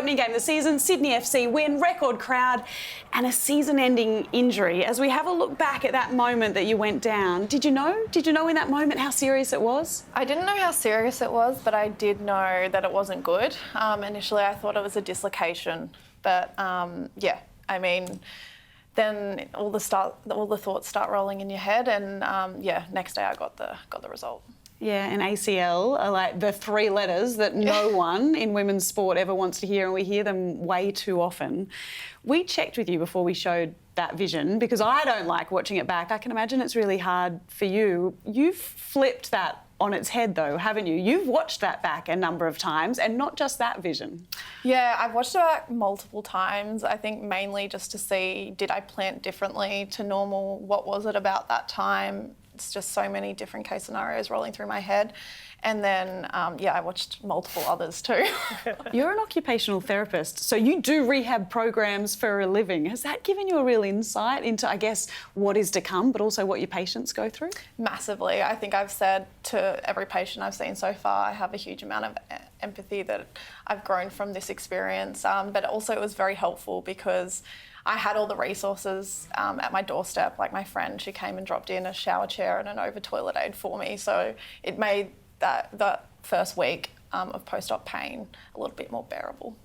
opening game of the season, Sydney FC win, record crowd, and a season-ending injury. As we have a look back at that moment that you went down, did you know? Did you know in that moment how serious it was? I didn't know how serious it was, but I did know that it wasn't good. Initially, I thought it was a dislocation, but yeah, I mean, then all the thoughts start rolling in your head, and yeah, next day I got the result. Yeah, and ACL are like the three letters that no one in women's sport ever wants to hear, and we hear them way too often. We checked with you before we showed that vision because I don't like watching it back. I can imagine it's really hard for you. You've flipped that on its head though, haven't you? You've watched that back a number of times, and not just that vision. Yeah, I've watched it back multiple times. I think mainly just to see, did I plant differently to normal? What was it about that time? It's just so many different case scenarios rolling through my head. And then, yeah, I watched multiple others too. You're an occupational therapist, so you do rehab programs for a living. Has that given you a real insight into, I guess, what is to come, but also what your patients go through? Massively. I think I've said to every patient I've seen so far, I have a huge amount of empathy that I've grown from this experience. But also it was very helpful because I had all the resources at my doorstep. Like my friend, she came and dropped in a shower chair and an over toilet aid for me. So it made that first week of post-op pain a little bit more bearable.